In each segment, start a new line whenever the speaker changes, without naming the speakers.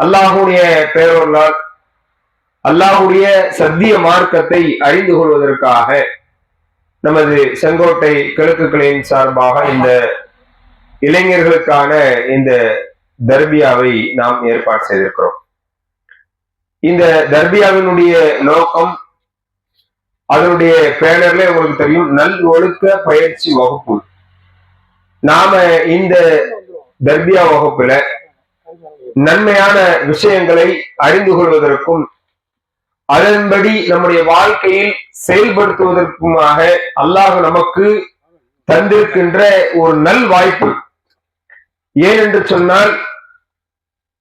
அல்லாஹுடைய பேரொருளால் அல்லாஹுடைய சத்திய மார்க்கத்தை அறிந்து கொள்வதற்காக நமது செங்கோட்டை கிழக்கு கிளையின் சார்பாக இந்த இளைஞர்களுக்கான இந்த தர்பியாவை நாம் ஏற்பாடு செய்திருக்கிறோம். இந்த தர்பியாவினுடைய நோக்கம், அதனுடைய பேனர்ல உங்களுக்கு தெரியும், நல் ஒழுக்க பயிற்சி வகுப்பு. நாம இந்த தர்பியா வகுப்புல நன்மையான விஷயங்களை அறிந்து கொள்வதற்கும் அதன்படி நம்முடைய வாழ்க்கையில் செயல்படுத்துவதற்குமாக அல்லாஹ் நமக்கு தந்திருக்கின்ற ஒரு நல் வாய்ப்பு. ஏனென்று சொன்னால்,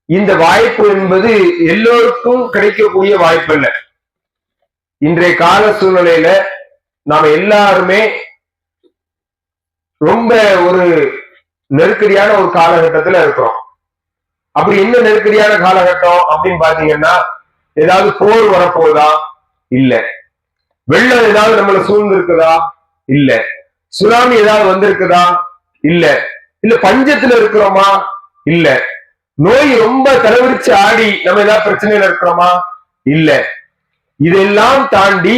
இந்த வாய்ப்பு என்பது எல்லோருக்கும் கிடைக்கக்கூடிய வாய்ப்பு அல்ல. இன்றைய கால சூழ்நிலையில நாம எல்லாருமே ரொம்ப ஒரு நெருக்கடியான ஒரு காலகட்டத்துல இருக்கிறோம். அப்படி என்ன நெருக்கடியான காலகட்டம் அப்படின்னு பாத்தீங்கன்னா, ஏதாவது போர் வரப்போகுதா? இல்ல. வெள்ளம் ஏதாவது நம்மளை சூழ்ந்து இருக்குதா? இல்ல. சுனாமி ஏதாவது வந்திருக்குதா? இல்ல. இல்ல பஞ்சத்துல இருக்கிறோமா? இல்ல. நோய் ரொம்ப தலைவிரிச்சு ஆடி நம்ம ஏதாவது பிரச்சனையில இருக்கிறோமா? இல்ல. இதெல்லாம் தாண்டி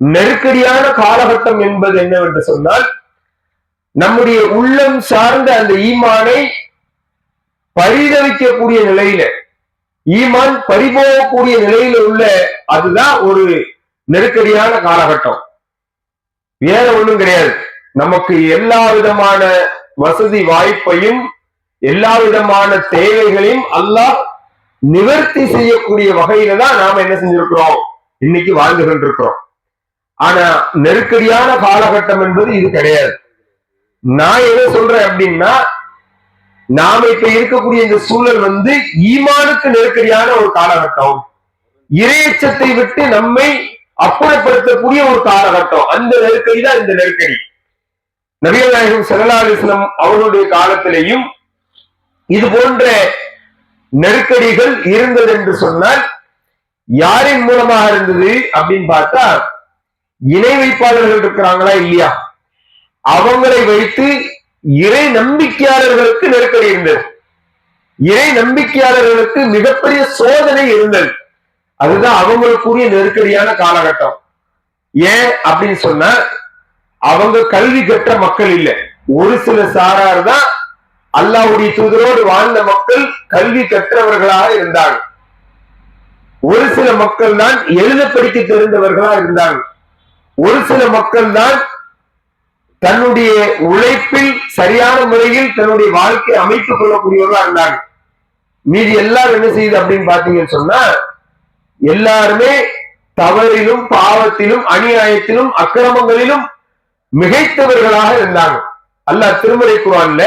நெருக்கடியான காலகட்டம் என்பது என்னவென்று சொன்னால், நம்முடைய உள்ளம் சார்ந்த அந்த ஈமானை பரிதவிக்கக்கூடிய நிலையில, ஈமான் பறிபோகக்கூடிய நிலையில உள்ள, அதுதான் ஒரு நெருக்கடியான காலகட்டம். வேற ஒண்ணும் கிடையாது. நமக்கு எல்லா விதமான வசதி வாய்ப்பையும் எல்லா விதமான தேவைகளையும் அல்லாஹ் நிவர்த்தி செய்யக்கூடிய வகையில தான் நாம என்ன செஞ்சிருக்கிறோம், இன்னைக்கு வாழ்ந்து கொண்டிருக்கிறோம். ஆனா நெருக்கடியான காலகட்டம் என்பது இது கிடையாது. நான் என்ன சொல்றேன் அப்படின்னா, நாம இப்ப இருக்கக்கூடிய இந்த சூழல் ஈமானுக்கு நெருக்கடியான ஒரு காலகட்டம், இறையச்சத்தை விட்டு நம்மை அப்புறப்படுத்தக்கூடிய ஒரு காலகட்டம். அந்த நெருக்கடி தான் இந்த நெருக்கடி. நபிகள் நாயகம் ஸல்லல்லாஹு அலைஹி வஸல்லம் அவர்களுடைய காலத்திலேயும் இது போன்ற நெருக்கடிகள் இருந்தது என்று சொன்னால், யாரின் மூலமாக இருந்தது அப்படின்னு பார்த்தா, இணை வைப்பாளர்கள் இருக்கிறாங்களா இல்லையா, அவங்களை வைத்து இறை நம்பிக்கையாளர்களுக்கு நெருக்கடி இருந்தது. இறை நம்பிக்கையாளர்களுக்கு மிகப்பெரிய சோதனை இருந்தது. அதுதான் அவங்களுக்குரிய நெருக்கடியான காலகட்டம். ஏன் அப்படின்னு சொன்னா, அவங்க கல்வி கற்ற மக்கள் இல்லை. ஒரு சில சாரார் தான் அல்லாஹ்வுடைய தூதரோடு வாழ்ந்த மக்கள் கல்வி கற்றவர்களாக இருந்தாங்க. ஒரு சில மக்கள் தான் எழுத படிக்க தெரிந்தவர்களாக இருந்தாங்க. ஒரு சில மக்கள் தான் தன்னுடைய உழைப்பில் சரியான முறையில் தன்னுடைய வாழ்க்கை அமைத்துக் கொள்ளக்கூடியவர்களா இருந்தாங்க. மீதி எல்லாரும் என்ன செய்யுது அப்படின்னு பாத்தீங்கன்னு சொன்னா, எல்லாருமே தவறிலும் பாவத்திலும் அநியாயத்திலும் அக்கிரமங்களிலும் மிகைத்தவர்களாக இருந்தாங்க. அல்லாஹ் திருமறை குர்ஆன்ல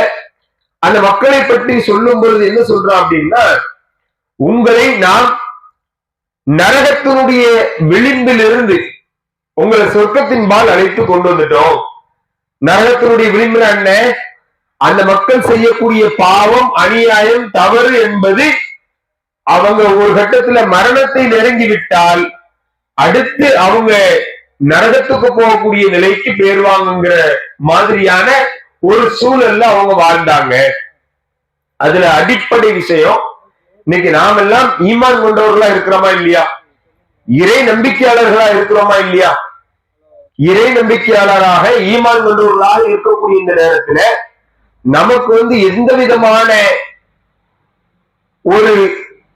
அந்த மக்களை பற்றி சொல்லும் பொழுது என்ன சொல்றான் அப்படின்னா, உங்களை நாம் நரகத்தினுடைய விளிம்பில் இருந்து உங்களை சொர்க்கத்தின் பால் அழைத்து கொண்டு வந்துட்டோம். நரகத்தினுடைய விளிம்பில் என்ன, அந்த மக்கள் செய்யக்கூடிய பாவம் அநியாயம் தவறு என்பது, அவங்க ஒரு கட்டத்துல மரணத்தை நெருங்கி விட்டால் அடுத்து அவங்க நரகத்துக்கு போகக்கூடிய நிலைக்கு பேருவாங்கிற மாதிரியான ஒரு சூழல்ல அவங்க வாழ்ந்தாங்க. அதுல அடிப்படை விஷயம், இன்னைக்கு நாம் எல்லாம் ஈமான் கொண்டவர்களா இருக்கிறோமா இல்லையா, இறை நம்பிக்கையாளர்களா இருக்கிறோமா இல்லையா? இறை நம்பிக்கையாளராக ஈமான் கொண்டவர்களாக இருக்கக்கூடிய இந்த நேரத்துல நமக்கு எந்த விதமான ஒரு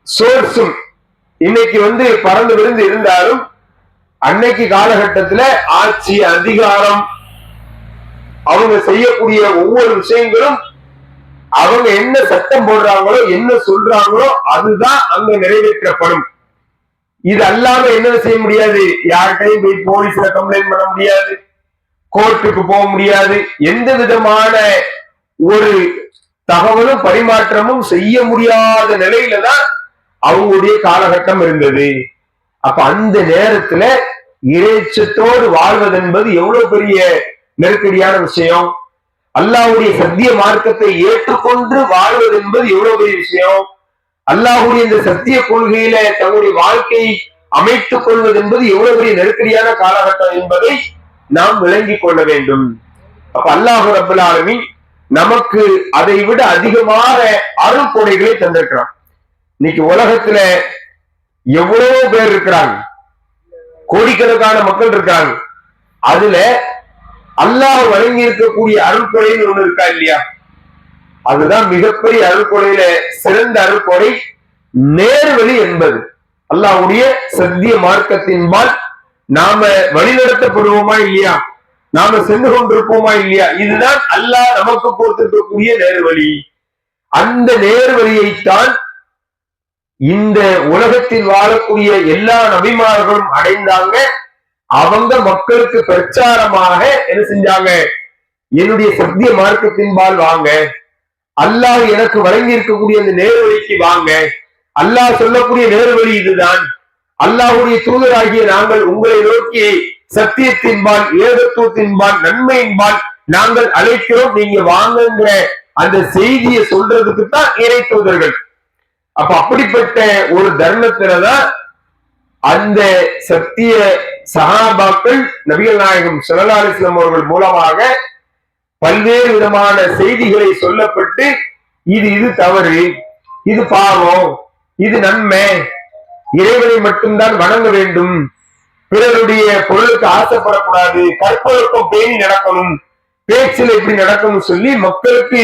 சோர்ஸும் இன்னைக்கு பறந்து விழுந்து இருந்தாலும், அன்னைக்கு காலகட்டத்துல ஆட்சி அதிகாரம் அவங்க செய்யக்கூடிய ஒவ்வொரு விஷயங்களும், அவங்க என்ன சட்டம் போடுறாங்களோ என்ன சொல்றாங்களோ அதுதான் அங்க நிறைவேற்றப்படும். இது அல்லாம என்ன செய்ய முடியாது, யார்கிட்டையும் போய் போலீஸ்ல கம்ப்ளைண்ட் பண்ண முடியாது, கோர்ட்டுக்கு போக முடியாது, எந்த விதமான ஒரு தகவலும் பரிமாற்றமும் செய்ய முடியாத நிலையில தான் அவங்களுடைய காலகட்டம் இருந்தது. அப்ப அந்த நேரத்துல இறைச்சத்தோடு வாழ்வது என்பது எவ்வளவு பெரிய நெருக்கடியான விஷயம். அல்லாஹ்வுடைய சத்திய மார்க்கத்தை ஏற்றுக்கொண்டு வாழ்வது என்பது எவ்வளவு பெரிய விஷயம். அல்லாஹ்வுடைய இந்த சத்திய கொள்கையில தன்னுடைய வாழ்க்கையை அமைத்துக் கொள்வது என்பது எவ்வளவு பெரிய நெருக்கடியான காலகட்டம் என்பதை நாம் விளங்கிக் கொள்ள வேண்டும். அப்ப அல்லாஹ் ரப்பல் ஆலமீன் நமக்கு அதை விட அதிகமாக அருள் கொடைகளை தந்திருக்கிறான். இன்னைக்கு உலகத்துல எவ்வளவோ பேர் இருக்கிறாங்க, கோடிக்கணக்கான மக்கள் இருக்காங்க. அதுல அல்லாஹ் வழங்கி இருக்கக்கூடிய அருள்கொடைன்னு ஒண்ணு இருக்கா இல்லையா? அதுதான் மிகப்பெரிய அருள்கொடையில சிறந்த அருள்கொடை நேர்வழி என்பது. அல்லாஹ்வுடைய சத்திய மார்க்கத்தின்பால் நாம வழிநடத்தப்படுவோமா இல்லையா? நாம சென்று கொண்டிருப்போமா இல்லையா? இதுதான் அல்லாஹ் நமக்கு கொடுத்திருக்கக்கூடிய நேர்வழி. அந்த நேர்வழியைத்தான் இந்த உலகத்தில் வாழக்கூடிய எல்லா நபிமார்களும் அடைந்தாங்க. அவங்க மக்களுக்கு பிரச்சாரமாக என்ன செஞ்சாங்க? என்னுடைய சத்திய மார்க்கத்தின்பால் வாங்க, அல்லாஹ் எனக்கு வழங்கி இருக்கக்கூடிய அந்த நேர்வழிக்கு வாங்க, அல்லாஹ் சொல்லக்கூடிய நேர்வழி இதுதான், அல்லாஹ்வுடைய தூதராகிய நாங்கள் உங்களை நோக்கி சத்தியத்தின்பால், ஏகத்துவத்தின்பால், நன்மையின்பால் நாங்கள் அழைக்கிறோம், நீங்க வாங்குங்கிற அந்த செய்தியை சொல்றதுக்கு தான் இறை தூதர்கள். அப்ப அப்படிப்பட்ட ஒரு தருணத்துலதான் அந்த சத்திய சஹாபாக்கள் நபிகள் நாயகம் ஸல்லல்லாஹு அலைஹி வஸல்லம் அவர்கள் மூலமாக பல்வேறு விதமான செய்திகளை சொல்லப்பட்டு, இது தவறு, இது பாவம், இது நன்மை, இறைவனை மட்டும்தான் வணங்க வேண்டும், பிறருடைய பொருளுக்கு ஆசைப்படக்கூடாது, கற்பொழுக்கம் பேணி நடக்கணும், பேச்சில் எப்படி நடக்கணும் சொல்லி மக்களுக்கு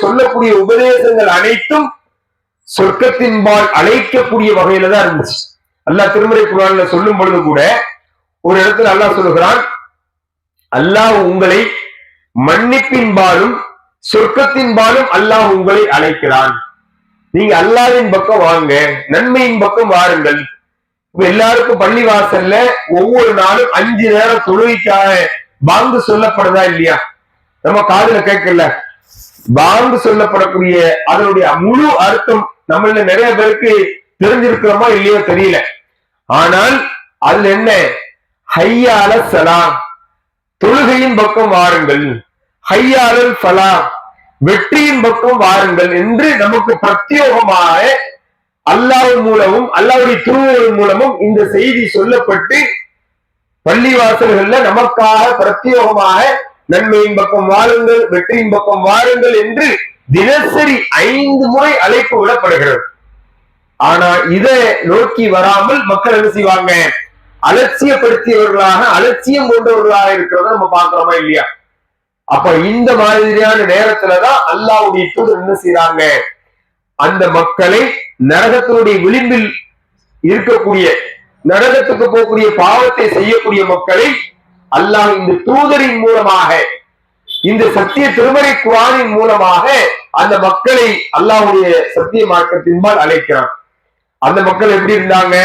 சொல்லக்கூடிய உபதேசங்கள் அனைத்தும் சொர்க்கத்தின்பால் அழைக்கக்கூடிய வகையில தான் இருந்துச்சு. அல்லாஹ் திருமறை குர்ஆன்ல சொல்லும் பொழுது கூட ஒரு இடத்துல அல்லாஹ் சொல்லுகிறான், அல்லாஹ் உங்களை மன்னிப்பின்பாலும் சொர்க்கத்தின்பாலும் அல்லாஹ் உங்களை அழைக்கிறான், நீங்க அல்லாஹ்வின் பக்கம் வாங்க, நன்மையின் பக்கம் வாருங்கள். எல்லாருக்கும் பள்ளி வாசல்ல ஒவ்வொரு நாளும் 5 நேரம் தொழுகைக்காக பாங்கு சொல்லப்படுதா இல்லையா? நம்ம காதுல கேட்கல. பாங்கு சொல்லப்படக்கூடிய அதனுடைய முழு அர்த்தம் நம்மள நிறைய பேருக்கு தெரிஞ்சிருக்கிறோமா இல்லையோ தெரியல. ஆனால் அதுல என்ன? ஹய்யா அலஸ் ஸலாம், தொழுகையின் பக்கம் வாருங்கள், ஹய்யா அலல் ஃபலாஹ், வெற்றியின் பக்கம் வாருங்கள் என்று நமக்கு பிரத்யோகமாக அல்லாஹ் மூலமும் அல்லாஹ்வுடைய தூதர்கள் மூலமும் இந்த செய்தி சொல்லப்பட்டு பள்ளிவாசல்கள்ல நமக்காக பிரத்யோகமாக நன்மையின் பக்கம் வாருங்கள், வெற்றியின் பக்கம் வாருங்கள் என்று தினசரி 5 முறை அழைப்பு விடப்படுகிறது. ஆனா இதை நோக்கி வராமல் மக்கள் என்ன செய்வாங்க? அலட்சியப்படுத்தியவர்களாக, அலட்சியம் கொண்டவர்களாக இருக்கிறத நம்ம பார்க்கிறோமா இல்லையா? அப்ப இந்த மாதிரியான நேரத்துலதான் அல்லாஹ்வுடைய தூதர் என்ன செய்யறாங்க? அந்த மக்களை நரகத்தினுடைய விளிம்பில் இருக்கக்கூடிய, நரகத்துக்கு போகக்கூடிய பாவத்தை செய்யக்கூடிய மக்களை அல்லாஹ் இந்த தூதரின் மூலமாக, இந்த சத்திய திருமறை குர்ஆனின் மூலமாக அந்த மக்களை அல்லாஹ்வுடைய சத்திய மார்க்கத்தின்பால் அழைக்கிறான். அந்த மக்கள் எப்படி இருந்தாங்க?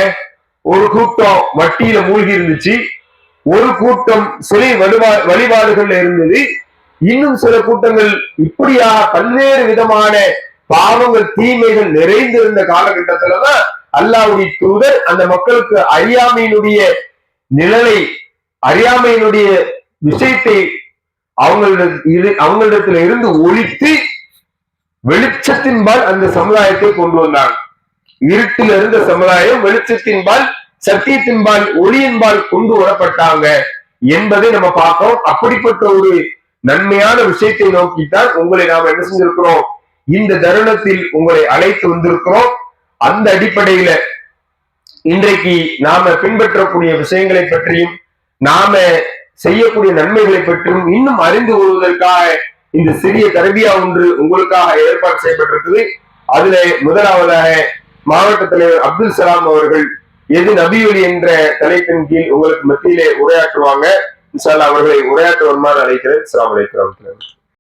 ஒரு கூட்டம் வட்டியில மூழ்கி இருந்துச்சு, ஒரு கூட்டம் சிலை வழிபாடுகள்ல இருந்தது, இன்னும் சில கூட்டங்கள் இப்படியா பல்வேறு விதமான பாவங்கள், தீமைகள் நிறைந்திருந்த காலகட்டத்துலதான் அல்லாஹ்வுடைய தூதர் அந்த மக்களுக்கு அறியாமையினுடைய நிழலை, அறியாமையினுடைய விஷயத்தை அவங்களிடத்துல இருந்து ஒழித்து வெளிச்சத்தின்பால் அந்த சமுதாயத்தை கொண்டு வந்தாங்க. இருட்டில் இருந்த சமுதாயம் வெளிச்சத்தின்பால், சத்தியத்தின்பால், ஒளியின்பால் கொண்டு வரப்பட்டாங்க என்பதை நம்ம பார்க்கிறோம். அப்படிப்பட்ட ஒரு நன்மையான விஷயத்தை நோக்கித்தான் உங்களை நாம் என்ன செஞ்சிருக்கிறோம்? இந்த தருணத்தில் உங்களை அழைத்து வந்திருக்கிறோம். அந்த அடிப்படையில இன்றைக்கு நாம பின்பற்றக்கூடிய விஷயங்களை பற்றியும் நாம செய்யக்கூடிய நன்மைகளை பற்றியும் இன்னும் அறிந்து கொள்வதற்காக இந்த சிறிய தரபியா ஒன்று உங்களுக்காக ஏற்பாடு செய்யப்பட்டிருக்குது. அதுல முதலாவதாக மாவட்ட தலைவர் அப்துல் சலாம் அவர்கள் எது நபியொலி என்ற தலைப்பின் கீழ் உங்களுக்கு மத்தியிலே உரையாற்றுவாங்க. இன்ஷா அல்லாஹ் அவர்களை உரையாற்ற வருமாறு அழைக்கிறேன். அஸ்ஸலாமு அலைக்கும்.